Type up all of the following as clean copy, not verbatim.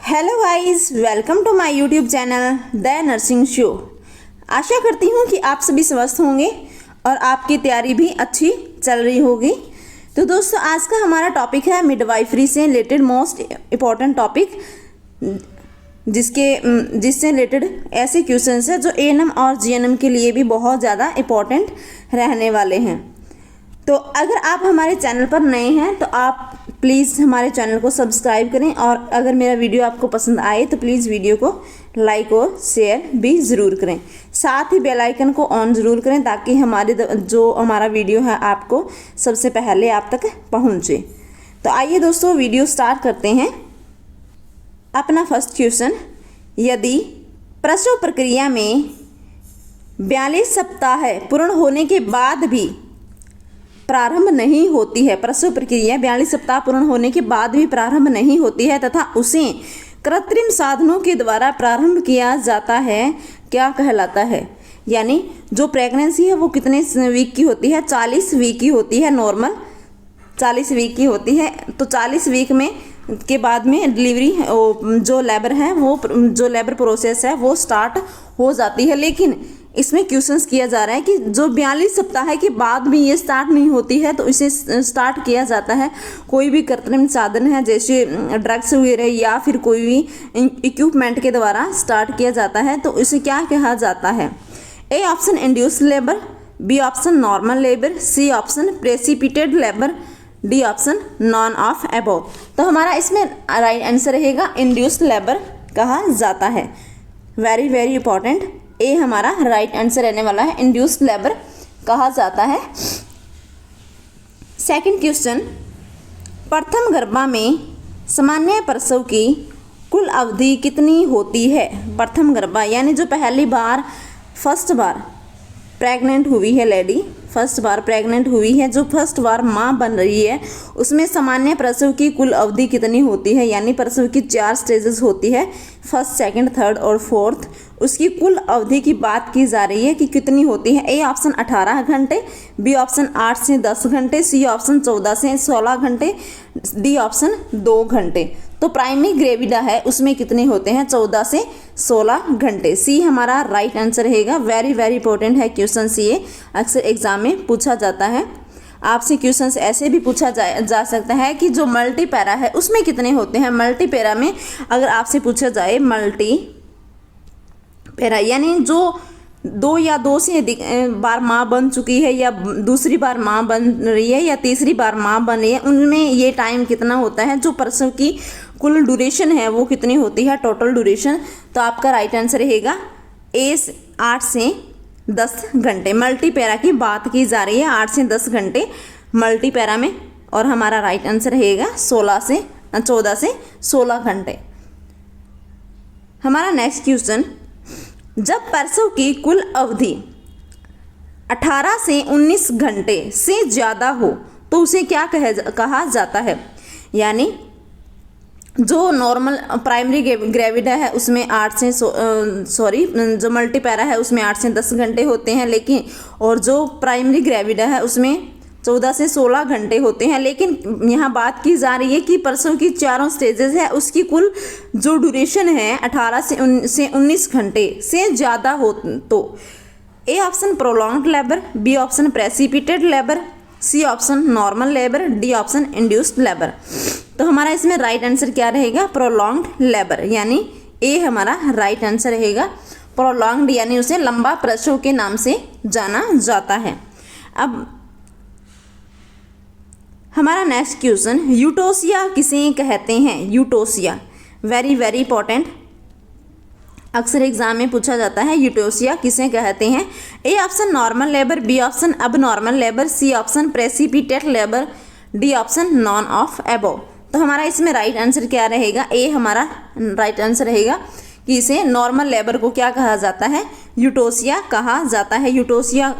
Hello guys, welcome to my YouTube channel the nursing show. आशा करती हूँ कि आप सभी स्वस्थ होंगे और आपकी तैयारी भी अच्छी चल रही होगी। तो दोस्तों, आज का हमारा टॉपिक है मिडवाइफरी से रिलेटेड मोस्ट इम्पॉर्टेंट टॉपिक, जिससे रिलेटेड ऐसे क्वेश्चंस है जो एएनएम और जीएनएम के लिए भी बहुत ज़्यादा इम्पॉर्टेंट रहने वाले हैं। तो अगर आप हमारे चैनल पर नए हैं तो आप प्लीज़ हमारे चैनल को सब्सक्राइब करें, और अगर मेरा वीडियो आपको पसंद आए तो प्लीज़ वीडियो को लाइक और शेयर भी ज़रूर करें। साथ ही बेल आइकन को ऑन ज़रूर करें ताकि हमारा वीडियो है आपको सबसे पहले आप तक पहुंचे। तो आइए दोस्तों, वीडियो स्टार्ट करते हैं। अपना फर्स्ट क्वेश्चन, यदि प्रसव प्रक्रिया में 42 सप्ताह पूर्ण होने के बाद भी प्रारंभ नहीं होती है, प्रसव प्रक्रिया 42 सप्ताह पूर्ण होने के बाद भी प्रारंभ नहीं होती है तथा उसे कृत्रिम साधनों के द्वारा प्रारंभ किया जाता है, क्या कहलाता है? यानी जो प्रेगनेंसी है वो कितने वीक की होती है? 40 वीक की होती है, नॉर्मल 40 वीक की होती है। तो 40 वीक में के बाद में डिलीवरी जो लेबर प्रोसेस है वो स्टार्ट हो जाती है। लेकिन इसमें क्वेश्चंस किया जा रहा है कि जो 42 सप्ताह के बाद भी ये स्टार्ट नहीं होती है तो इसे स्टार्ट किया जाता है कोई भी कृत्रिम साधन है, जैसे ड्रग्स वगैरह या फिर कोई भी इक्विपमेंट के द्वारा स्टार्ट किया जाता है, तो इसे क्या कहा जाता है? A option induced labour, B option normal labour, C option precipitated labour, D option none of above. तो हमारा इसमें राइट आंसर रहेगा इंड्यूस्ड लेबर कहा जाता है। वेरी वेरी इंपॉर्टेंट, ए हमारा राइट आंसर रहने वाला है, इंड्यूस्ड लेबर कहा जाता है। सेकंड क्वेश्चन, प्रथम गर्भा में सामान्य प्रसव की कुल अवधि कितनी होती है? प्रथम गर्भा यानी जो फर्स्ट बार प्रेग्नेंट हुई है लेडी, फर्स्ट बार प्रेग्नेंट हुई है, जो फर्स्ट बार माँ बन रही है, उसमें सामान्य प्रसव की कुल अवधि कितनी होती है? यानी प्रसव की 4 स्टेजेस होती है, फर्स्ट, सेकंड, थर्ड और फोर्थ। उसकी कुल अवधि की बात की जा रही है कि कितनी होती है। ए ऑप्शन 18 घंटे, बी ऑप्शन 8 से 10 घंटे, सी ऑप्शन 14 से 16 घंटे, डी ऑप्शन 2 घंटे। तो प्राइमरी ग्रेविडा है उसमें कितने होते हैं? 14 से 16 घंटे। सी हमारा राइट आंसर रहेगा। वेरी वेरी इंपॉर्टेंट है क्वेश्चन सी, ये अक्सर एग्जाम में पूछा जाता है। आपसे क्वेश्चंस ऐसे भी पूछा जा सकता है कि जो मल्टी पैरा है उसमें कितने होते हैं? मल्टी पैरा में अगर आपसे पूछा जाए मल्टी पैरा यानी जो 2 या 2 से अधिक बार माँ बन चुकी है, या दूसरी बार माँ बन रही है, या तीसरी बार माँ बन रही है, उनमें ये टाइम कितना होता है? जो प्रसव की कुल ड्यूरेशन है वो कितनी होती है, टोटल ड्यूरेशन? तो आपका राइट आंसर रहेगा ए 8 से 10 घंटे। मल्टी पैरा की बात की जा रही है, 8 से 10 घंटे मल्टी पैरा में, और हमारा राइट आंसर रहेगा 14 से 16 घंटे। हमारा नेक्स्ट क्वेश्चन, जब प्रसव की कुल अवधि 18 से 19 घंटे से ज़्यादा हो तो उसे क्या कहा जाता है? यानी जो नॉर्मल प्राइमरी ग्रेविडा है उसमें जो मल्टी पैरा है उसमें 8 से 10 घंटे होते हैं, लेकिन और जो प्राइमरी ग्रेविडा है उसमें 14 से 16 घंटे होते हैं। लेकिन यहाँ बात की जा रही है कि प्रसव की 4 स्टेजेस है उसकी कुल जो ड्यूरेशन है 18 से 19 घंटे से ज़्यादा हो तो A option prolonged labour, B option precipitated labour, C option normal labour, D option induced labour. तो हमारा इसमें राइट आंसर क्या रहेगा? प्रोलॉन्ग्ड लेबर, यानी ए हमारा राइट आंसर रहेगा। प्रोलॉन्ग्ड यानी उसे लंबा प्रसव के नाम से जाना जाता है। अब हमारा नेक्स्ट क्वेश्चन, यूटोसिया किसे कहते हैं? यूटोसिया वेरी वेरी इंपॉर्टेंट, अक्सर एग्जाम में पूछा जाता है यूटोसिया किसे कहते हैं। A option normal labour, B option abnormal labour, C option precipitated labour, D option none of above. तो हमारा इसमें राइट आंसर क्या रहेगा? ए हमारा राइट आंसर रहेगा कि इसे नॉर्मल लेबर को क्या कहा जाता है? यूटोसिया कहा जाता है। यूटोसिया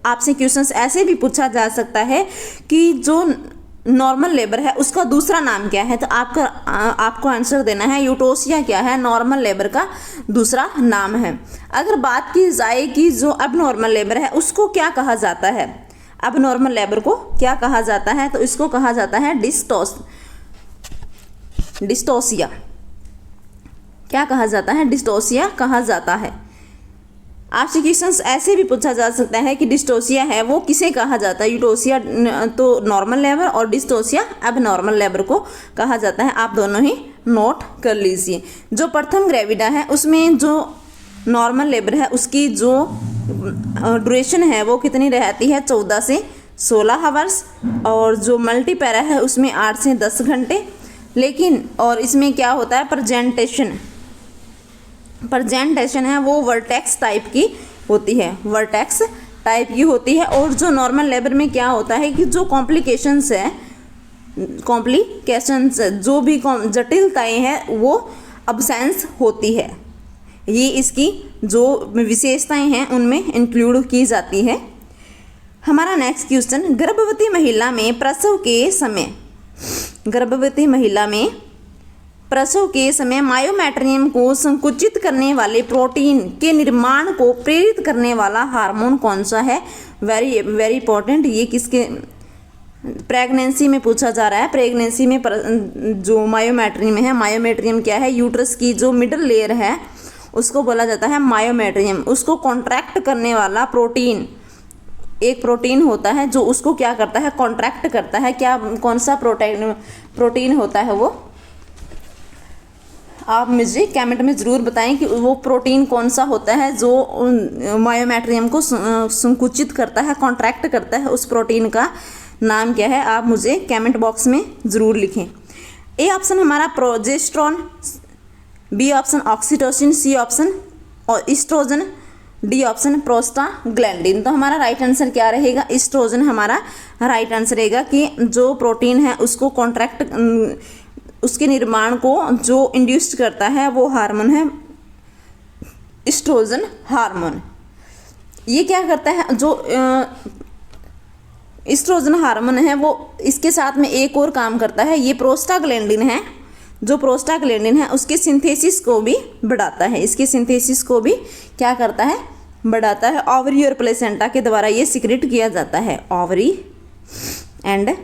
आपसे क्वेश्चंस ऐसे भी पूछा जा सकता है कि जो नॉर्मल लेबर है उसका दूसरा नाम क्या है? तो आपको आंसर देना है यूटोसिया क्या है? नॉर्मल लेबर का दूसरा नाम है। अगर बात की जाए कि जो अब नॉर्मल लेबर है उसको क्या कहा जाता है? अब नॉर्मल लेबर को क्या कहा जाता है? तो इसको कहा जाता है डिस्टोसिया। क्या कहा जाता है? डिस्टोसिया कहा जाता है। आपसे क्वेश्चंस ऐसे भी पूछा जा सकता है कि डिस्टोसिया है वो किसे कहा जाता है? यूटोसिया तो नॉर्मल लेबर और डिस्टोसिया अब नॉर्मल लेबर को कहा जाता है। आप दोनों ही नोट कर लीजिए। जो प्रथम ग्रेविडा है उसमें जो नॉर्मल लेबर है उसकी जो ड्यूरेशन है वो कितनी रहती है? 14 से 16 आवर्स। और जो मल्टीपैरा है उसमें 8 से 10 घंटे। लेकिन और इसमें क्या होता है? प्रजेंटेशन है वो वर्टेक्स टाइप की होती है, वर्टेक्स टाइप की होती है। और जो नॉर्मल लेबर में क्या होता है कि जो कॉम्प्लिकेशंस जो भी जटिलताएं हैं वो अब्सेंस होती है। ये इसकी जो विशेषताएं हैं उनमें इंक्लूड की जाती है। हमारा नेक्स्ट क्वेश्चन, गर्भवती महिला में प्रसव के समय मायोमेट्रियम को संकुचित करने वाले प्रोटीन के निर्माण को प्रेरित करने वाला हार्मोन कौन सा है? Very very important. ये किसके प्रेगनेंसी में पूछा जा रहा है। प्रेगनेंसी में जो मायोमेट्रियम है, मायोमेट्रियम क्या है? यूट्रस की जो मिडल लेयर है उसको बोला जाता है मायोमेट्रियम। उसको कॉन्ट्रैक्ट करने वाला प्रोटीन, एक प्रोटीन होता है जो उसको क्या करता है? कॉन्ट्रैक्ट करता है। क्या, कौन सा प्रोटीन होता है वो? आप मुझे कमेंट में ज़रूर बताएं कि वो प्रोटीन कौन सा होता है जो मायोमेट्रियम को संकुचित करता है, कॉन्ट्रैक्ट करता है। उस प्रोटीन का नाम क्या है? आप मुझे कमेंट बॉक्स में ज़रूर लिखें। ए ऑप्शन हमारा progesterone, B option oxytocin, C option और ईस्ट्रोजन, डी ऑप्शन प्रोस्टाग्लैंडिन। तो हमारा राइट आंसर क्या रहेगा? ईस्ट्रोजन हमारा राइट आंसर रहेगा कि जो प्रोटीन है उसको उसके निर्माण को जो इंड्यूस्ड करता है वो हार्मोन है ईस्ट्रोजन हार्मोन। ये क्या करता है? जो ईस्ट्रोजन हार्मोन है वो इसके साथ में एक और काम करता है। ये प्रोस्टाग्लैंडिन है, जो प्रोस्टाग्लैंडिन है उसके सिंथेसिस को भी बढ़ाता है। इसके सिंथेसिस को भी क्या करता है? बढ़ाता है। ओवरी और प्लेसेंटा के द्वारा ये सिक्रेट किया जाता है। ओवरी एंड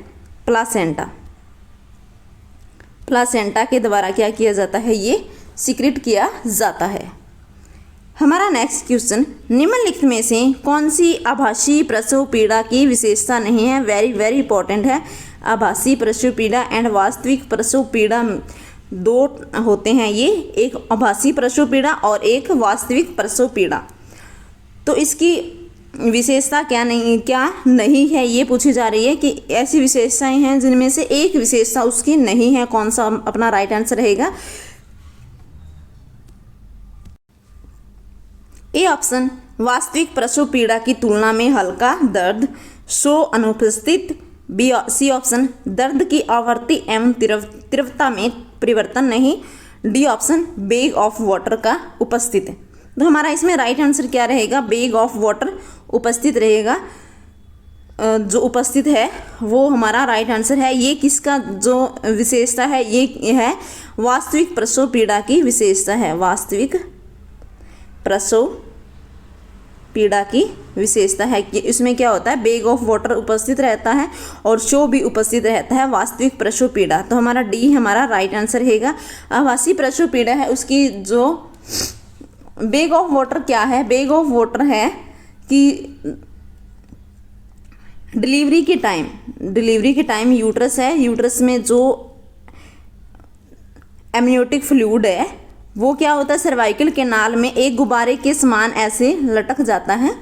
प्लासेंटा के द्वारा क्या किया जाता है? ये सिक्रेट किया जाता है। हमारा नेक्स्ट क्वेश्चन, निम्नलिखित में से कौन सी आभासी प्रसव पीड़ा की विशेषता नहीं है? वेरी वेरी इंपॉर्टेंट है। आभासी प्रसव पीड़ा एंड वास्तविक प्रसव पीड़ा दो होते हैं। ये एक आभासी प्रसव पीड़ा और एक वास्तविक प्रसव पीड़ा। तो इसकी विशेषता क्या नहीं है ये पूछी जा रही है कि ऐसी विशेषताएं हैं जिनमें से एक विशेषता उसकी नहीं है। कौन सा अपना राइट आंसर रहेगा? ए ऑप्शन वास्तविक प्रसव पीड़ा की तुलना में हल्का दर्द सो अनुपस्थित। सी ऑप्शन दर्द की आवृत्ति एवं तीव्रता में परिवर्तन नहीं। D option beg of water का उपस्थित। तो हमारा इसमें राइट आंसर क्या रहेगा? बेग ऑफ वाटर उपस्थित रहेगा। जो उपस्थित है वो हमारा राइट आंसर है। ये किसका जो विशेषता है? ये है वास्तविक प्रसव पीड़ा की विशेषता है। वास्तविक प्रसव पीड़ा की विशेषता है कि इसमें क्या होता है? बेग ऑफ वाटर उपस्थित रहता है और शो भी उपस्थित रहता है। वास्तविक प्रसव पीड़ा, तो हमारा डी हमारा राइट आंसर रहेगा। आभासी प्रसव पीड़ा है उसकी जो बेग ऑफ वाटर क्या है? बेग ऑफ वाटर है कि डिलीवरी के टाइम यूट्रस है, यूट्रस में जो एमनियोटिक फ्लूइड है वो क्या होता है? सर्वाइकल कैनाल में एक गुब्बारे के समान ऐसे लटक जाता है।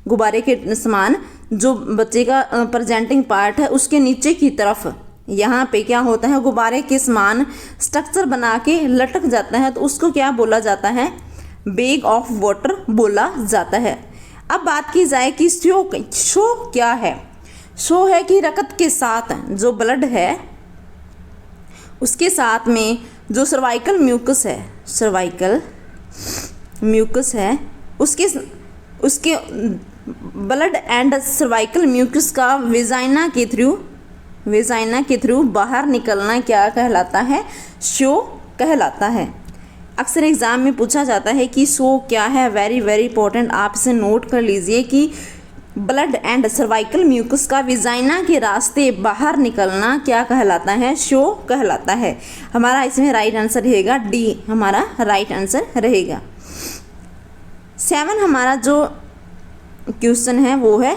गुब्बारे के समान जो बच्चे का प्रेजेंटिंग पार्ट है उसके नीचे की तरफ यहाँ पे क्या होता है? गुब्बारे के समान स्ट्रक्चर बना के लटक जाता है। तो उसको क्या बोला जाता है? बेग ऑफ वाटर बोला जाता है। अब बात की जाए कि शो क्या है? शो है कि रक्त के साथ जो ब्लड है उसके साथ में जो सर्वाइकल म्यूकस है उसके ब्लड एंड सर्वाइकल म्यूकस का वेजाइना के थ्रू बाहर निकलना क्या कहलाता है? शो कहलाता है। अक्सर एग्ज़ाम में पूछा जाता है कि शो क्या है? वेरी वेरी इंपॉर्टेंट, आप इसे नोट कर लीजिए कि ब्लड एंड सर्वाइकल म्यूकस का विजाइना के रास्ते बाहर निकलना क्या कहलाता है? शो कहलाता है। हमारा इसमें राइट आंसर रहेगा डी, हमारा राइट आंसर रहेगा। 7 हमारा जो क्वेश्चन है वो है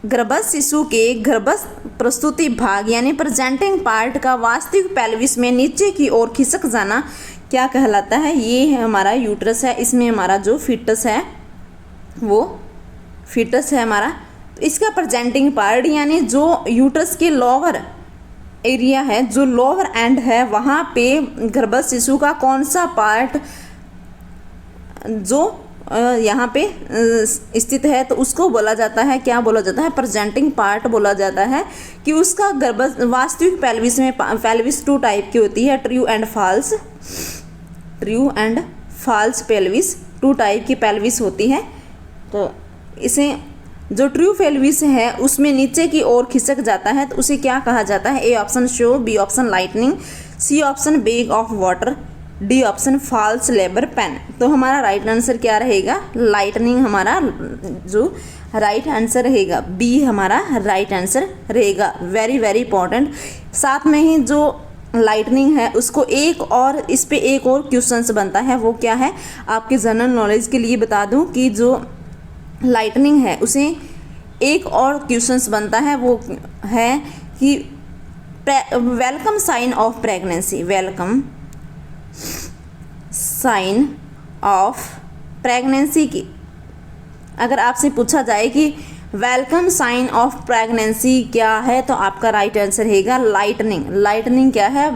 गर्भस्थ शिशु के गर्भस्थ प्रस्तुति भाग यानी प्रेजेंटिंग पार्ट का वास्तविक पेल्विस में नीचे की ओर खिसक जाना क्या कहलाता है? ये है हमारा यूट्रस है, इसमें हमारा जो फीटस है वो फीटस है हमारा। तो इसका प्रेजेंटिंग पार्ट यानी जो यूट्रस के लोअर एरिया है, जो लोअर एंड है, वहाँ पे गर्भस्थ शिशु का कौन सा पार्ट जो यहाँ पे स्थित है तो उसको बोला जाता है, क्या बोला जाता है? प्रेजेंटिंग पार्ट बोला जाता है। कि उसका गर्भ वास्तविक पेल्विस में पेल्विस 2 टाइप की होती है, true and false. True and false pelvis 2 type की पेल्विस होती है। तो इसे जो ट्रू पेल्विस है उसमें नीचे की ओर खिसक जाता है तो उसे क्या कहा जाता है? A option show, B option lightening, C option bag of water, D option false labour pain. तो हमारा राइट आंसर क्या रहेगा? लाइटनिंग हमारा जो राइट आंसर रहेगा, बी हमारा राइट आंसर रहेगा। Very very important. साथ में ही जो लाइटनिंग है उसको इस पे एक और क्वेश्चन बनता है, वो क्या है? आपके जनरल नॉलेज के लिए बता दूं कि जो लाइटनिंग है उसे एक और क्वेश्चन बनता है, वो है कि welcome sign of pregnancy. Welcome sign of pregnancy की अगर आपसे पूछा जाए कि वेलकम साइन ऑफ प्रेगनेंसी क्या है तो आपका राइट आंसर रहेगा लाइटनिंग। लाइटनिंग क्या है?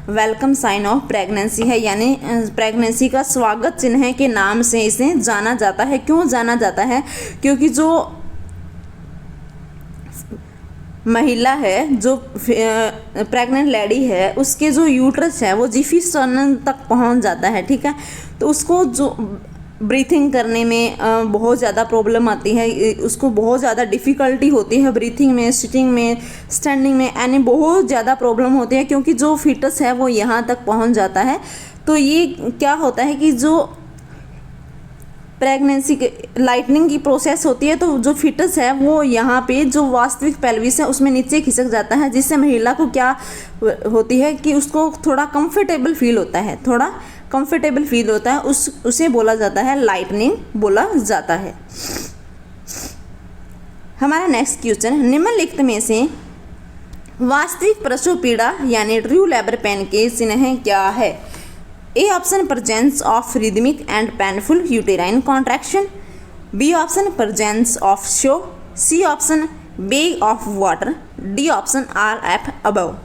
वेलकम साइन ऑफ प्रेगनेंसी है, यानी प्रेगनेंसी का स्वागत चिन्ह के नाम से इसे जाना जाता है। क्यों जाना जाता है? क्योंकि जो महिला है, जो प्रेग्नेंट लेडी है, उसके जो यूट्रस है वो जिफी स्टर्नम तक पहुंच जाता है, ठीक है। तो उसको जो ब्रीथिंग करने में बहुत ज़्यादा प्रॉब्लम आती है, उसको बहुत ज़्यादा डिफ़िकल्टी होती है ब्रीथिंग में, सिटिंग में, स्टैंडिंग में, यानी बहुत ज़्यादा प्रॉब्लम होती है क्योंकि जो फीटस है वो यहाँ तक पहुँच जाता है। तो ये क्या होता है कि जो प्रेगनेंसी के लाइटनिंग की प्रोसेस होती है तो जो फीटस है वो यहाँ पे जो वास्तविक पेल्विस है उसमें नीचे खिसक जाता है, जिससे महिला को क्या होती है कि उसको थोड़ा कंफर्टेबल फील होता है, थोड़ा कंफर्टेबल फील होता है, उसे बोला जाता है लाइटनिंग बोला जाता है। हमारा नेक्स्ट क्वेश्चन, निम्नलिखित में से वास्तविक प्रसव पीड़ा यानी ट्रू लेबर पेन के चिन्ह क्या है? A option presence of rhythmic and painful uterine contraction, B option presence of show, C option bag of water, D option all of above.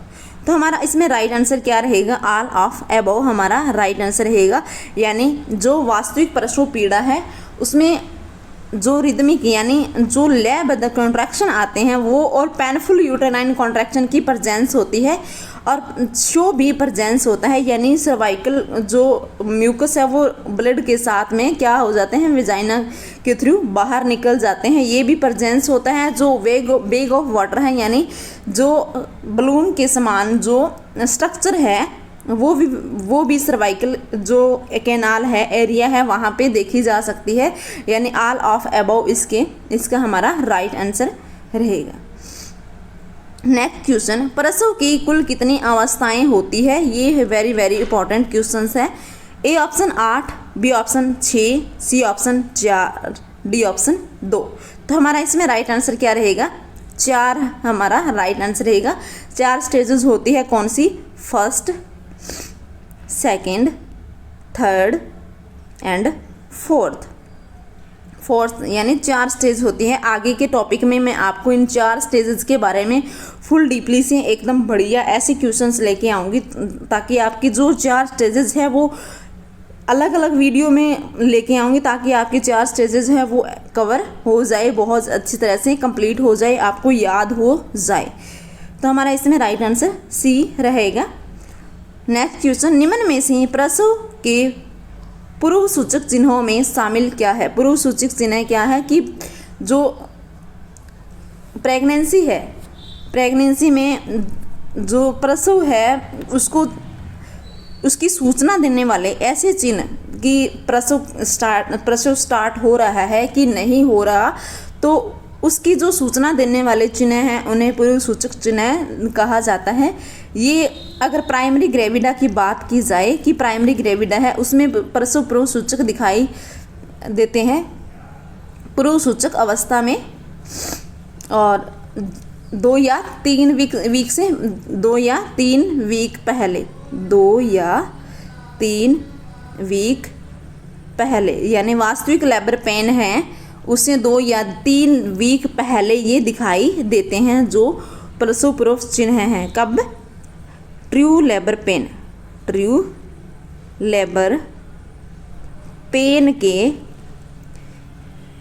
तो हमारा इसमें राइट आंसर क्या रहेगा? ऑल ऑफ अबव हमारा राइट आंसर रहेगा। यानी जो वास्तविक प्रसव पीड़ा है उसमें जो रिदमिक यानी जो लयबद्ध कॉन्ट्रैक्शन आते हैं वो, और पेनफुल यूटेराइन कॉन्ट्रैक्शन की प्रेजेंस होती है, और शो भी प्रेजेंस होता है, यानी सर्वाइकल जो म्यूकस है वो ब्लड के साथ में क्या हो जाते हैं, विजाइना के थ्रू बाहर निकल जाते हैं, ये भी प्रेजेंस होता है। जो बैग ऑफ वाटर है यानी जो बलून के समान जो स्ट्रक्चर है वो भी सर्वाइकल जो कैनाल है, एरिया है, वहाँ पे देखी जा सकती है, यानी ऑल ऑफ अबव इसका हमारा राइट आंसर रहेगा। नेक्स्ट क्वेश्चन, प्रसव की कुल कितनी अवस्थाएं होती है? ये है वेरी वेरी इंपॉर्टेंट क्वेश्चन है। A option 8, B option 6, C option 4, D option 2। तो हमारा इसमें राइट आंसर क्या रहेगा? 4 हमारा राइट आंसर रहेगा। 4 स्टेजेस होती है, कौन सी? First, second, third and fourth यानी 4 स्टेज होती है। आगे के टॉपिक में मैं आपको इन 4 स्टेजेस के बारे में फुल डीपली से एकदम बढ़िया ऐसे क्वेश्चंस लेके आऊँगी, ताकि आपकी जो 4 स्टेजेस है वो अलग अलग वीडियो में लेके आऊँगी, ताकि आपकी 4 स्टेजेस है वो कवर हो जाए, बहुत अच्छी तरह से कंप्लीट हो जाए, आपको याद हो जाए। तो हमारा इसमें राइट आंसर सी रहेगा। नेक्स्ट क्वेश्चन, निम्न में से प्रसव के पूर्व सूचक चिन्हों में शामिल क्या है? पूर्व सूचक चिन्ह क्या है कि जो प्रेगनेंसी है, प्रेगनेंसी में जो प्रसव है उसकी सूचना देने वाले ऐसे चिन्ह कि प्रसव स्टार्ट हो रहा है कि नहीं हो रहा, तो उसकी जो सूचना देने वाले चिन्ह हैं उन्हें पूर्व सूचक चिन्ह कहा जाता है। ये अगर प्राइमरी ग्रेविडा की बात की जाए कि प्राइमरी ग्रेविडा है उसमें प्रसव पूर्व सूचक दिखाई देते हैं पूर्व सूचक अवस्था में, और 2 या 3 वीक से 2 या 3 वीक पहले, 2 या 3 वीक पहले, यानी वास्तविक लेबर पेन है उससे 2 या 3 वीक पहले ये दिखाई देते हैं जो प्रसव पूर्व चिन्ह हैं। कब? True labour pain, true labour pain के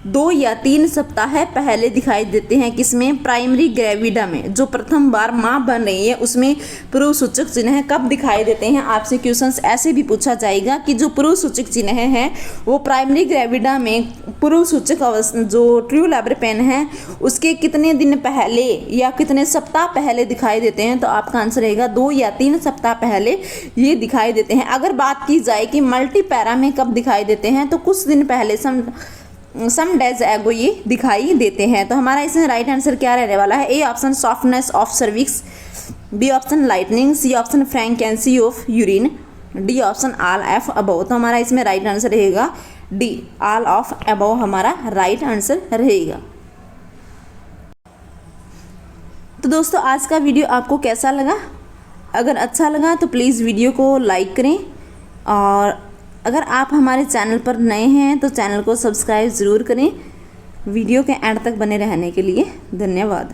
2 या 3 सप्ताह पहले दिखाई देते हैं। किसमें? प्राइमरी ग्रेविडा में, जो प्रथम बार माँ बन रही है उसमें पूर्व सूचक चिन्ह कब दिखाई देते हैं। आपसे क्वेश्चंस ऐसे भी पूछा जाएगा कि जो पूर्व सूचक चिन्ह हैं वो प्राइमरी ग्रेविडा में पूर्व सूचक अवस्था जो ट्रू लेबर पेन है उसके कितने दिन पहले या कितने सप्ताह पहले दिखाई देते हैं। तो आपका आंसर रहेगा 2 या 3 सप्ताह पहले ये दिखाई देते हैं। अगर बात की जाए कि मल्टीपैरा में कब दिखाई देते हैं तो कुछ दिन पहले सम डेज एगो ये दिखाई देते हैं। तो हमारा इसमें राइट आंसर क्या रहने वाला है? A option softness of cervix, B option lightening, C option frequency of urine, D option all of above. तो हमारा इसमें राइट आंसर रहेगा डी, ऑल ऑफ अबव हमारा राइट आंसर रहेगा। तो दोस्तों आज का वीडियो आपको कैसा लगा? अगर अच्छा लगा तो प्लीज़ वीडियो को लाइक करें, और अगर आप हमारे चैनल पर नए हैं तो चैनल को सब्सक्राइब ज़रूर करें। वीडियो के एंड तक बने रहने के लिए धन्यवाद।